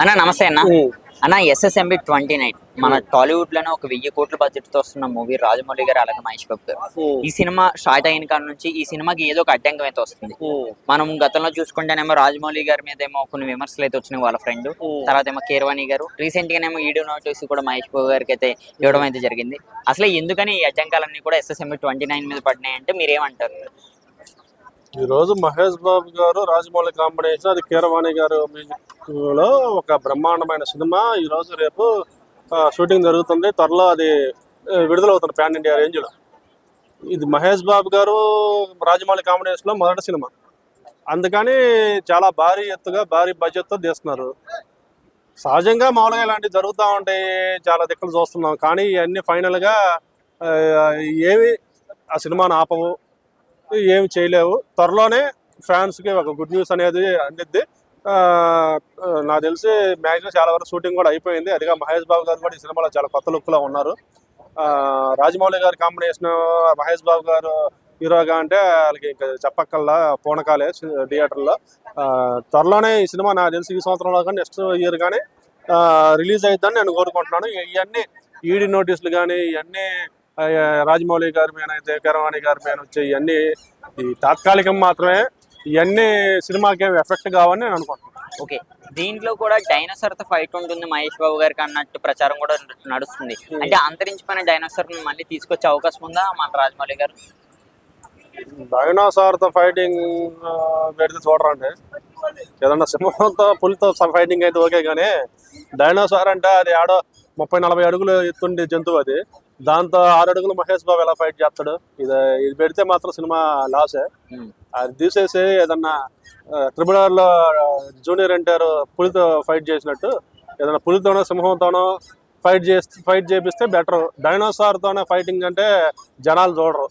అన్న నమస్తే అన్న. అన్న SSMB 29 మన టాలీవుడ్ లోనే ఒక 1000 కోట్ల బడ్జెట్ తో వస్తున్న మూవీ రాజమౌళి గారు అలాగే మహేష్ బాబు గారు. ఈ సినిమా స్టార్ట్ అయిన కాడ నుంచి ఈ సినిమాకి ఏదో ఒక అడ్డంకం అయితే వస్తుంది. మనం గతంలో చూసుకుంటేనేమో రాజమౌళి గారి మీద ఏమో కొన్ని విమర్శలు అయితే వచ్చినాయి వాళ్ళ ఫ్రెండ్. తర్వాత ఏమో కీరవాణి గారు రీసెంట్ గానేమో ఈడియో నోటీస్ కూడా మహేష్ బాబు గారికి అయితే ఇవ్వడం అయితే జరిగింది. అసలు ఎందుకని ఈ అడ్డంకాలన్నీ కూడా SSMB 29 మీద పడినాయి అంటే మీరేమంటారు? ఈ రోజు మహేష్ బాబు గారు రాజమౌళి కాంబినేషన్ అది కీరవాణి గారు మ్యూజిక్ లో ఒక బ్రహ్మాండమైన సినిమా ఈ రోజు రేపు షూటింగ్ జరుగుతుంది. త్వరలో అది విడుదలవుతుంది పాన్ ఇండియా రేంజ్ లో. ఇది మహేష్ బాబు గారు రాజమౌళి కాంబినేషన్ లో మొదటి సినిమా, అందుకని చాలా భారీ ఎత్తుగా భారీ బడ్జెట్ తో తీస్తున్నారు. సహజంగా మామూలుగా ఇలాంటివి జరుగుతూ ఉంటాయి, చాలా దిక్కులు చూస్తున్నాం. కానీ ఇవన్నీ ఫైనల్ గా ఏమి ఆ సినిమాను ఆపవు, ఏమి చేయలేవు. త్వరలోనే ఫ్యాన్స్ కి ఒక గుడ్ న్యూస్ అనేది అందిద్ది. నాకు తెలిసి మ్యాక్సిమం చాలా వరకు షూటింగ్ కూడా అయిపోయింది. అదిగా మహేష్ బాబు గారు కూడా ఈ సినిమాలో చాలా కొత్త లుక్ లో ఉన్నారు. రాజమౌళి గారి కాంబినేషన్ మహేష్ బాబు గారు హీరోగా అంటే వాళ్ళకి ఇంకా చెప్పక్కల్లా పూనకాలే థియేటర్లో. త్వరలోనే ఈ సినిమా నాకు తెలిసి ఈ సంవత్సరంలో కానీ నెక్స్ట్ ఇయర్ కానీ రిలీజ్ అవుతుందని నేను కోరుకుంటున్నాను. ఇవన్నీ ఈడీ నోటీసులు కానీ ఇవన్నీ రాజమౌళి గారి మీద అయితే కీరవాణి గారి మీద వచ్చే ఇవన్నీ ఈ తాత్కాలికం మాత్రమే. ఇవన్నీ సినిమాకి ఎఫెక్ట్ కావని నేను అనుకుంటున్నాను. ఓకే, దీంట్లో కూడా డైనోసార్ తో ఫైట్ ఉంటుంది మహేష్ బాబు గారికి అన్నట్టు ప్రచారం కూడా నడుస్తుంది. అంటే అంతరించిపోయిన డైనోసార్ మళ్ళీ తీసుకొచ్చే అవకాశం ఉందా మన రాజమౌళి గారు? డైనోసార్ తో ఫైటింగ్ పెడితే చూడరండి. ఏదన్నా సింహంతో పులితో ఫైటింగ్ అయితే ఓకే, కానీ డైనోసార్ అంటే అది ఆడో 30-40 అడుగులు ఎత్తుండే జంతువు. అది దాంతో 6 అడుగులు మహేష్ బాబు ఎలా ఫైట్ చేస్తాడు? ఇది పెడితే మాత్రం సినిమా లాసే. అది తీసేసి ఏదన్నా RRR లో జూనియర్ ఎన్టీఆర్ పులితో ఫైట్ చేసినట్టు ఏదైనా పులితోనో సింహంతోనో ఫైట్ చేపిస్తే బెటర్. డైనోసార్ తోనే ఫైటింగ్ అంటే జనాలు చూడరు.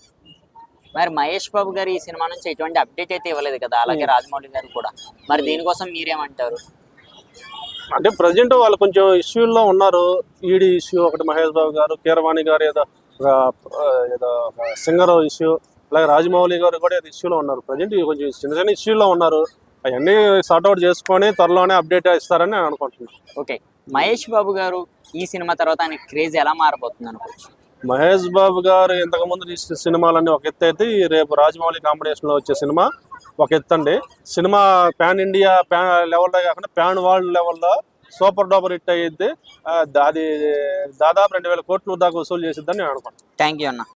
మరి మహేష్ బాబు గారు ఈ సినిమా నుంచి ఎటువంటి అప్డేట్ అయితే ఇవ్వలేదు కదా, అలాగే రాజమౌళి గారు కూడా. మరి దీనికోసం మీరేమంటారు? అంటే ప్రజెంట్ వాళ్ళు కొంచెం ఇష్యూల్లో ఉన్నారు. ఈడీ ఇష్యూ ఒకటి, మహేష్ బాబు గారు, కీరవాణి గారు ఏదో సింగర్ ఇష్యూ, అలాగే రాజమౌళి గారు కూడా ఏదో ఇష్యూలో ఉన్నారు. ప్రజెంట్ కొంచెం చిన్న చిన్న ఇష్యూలో ఉన్నారు. అవన్నీ సార్ట్అవుట్ చేసుకొని త్వరలోనే అప్డేట్ ఇస్తారని నేను అనుకుంటున్నాను. ఓకే, మహేష్ బాబు గారు ఈ సినిమా తర్వాత ఆయన క్రేజ్ ఎలా మారబోతుంది అనుకోవచ్చు? మహేష్ బాబు గారు ఇంతకుముందు తీసిన సినిమాలన్నీ ఒక ఎత్తు అయితే, రేపు రాజమౌళి కాంబినేషన్లో వచ్చే సినిమా ఒక ఎత్తు అండి. సినిమా పాన్ ఇండియా లెవెల్లో కాకుండా పాన్ వరల్డ్ లెవెల్లో సూపర్ డూపర్ హిట్ అయ్యిద్ది. అది దాదాపు 2000 కోట్లు దాకా వసూలు చేసిద్దని నేను అనుకుంటున్నాను. థ్యాంక్ యూ అన్న.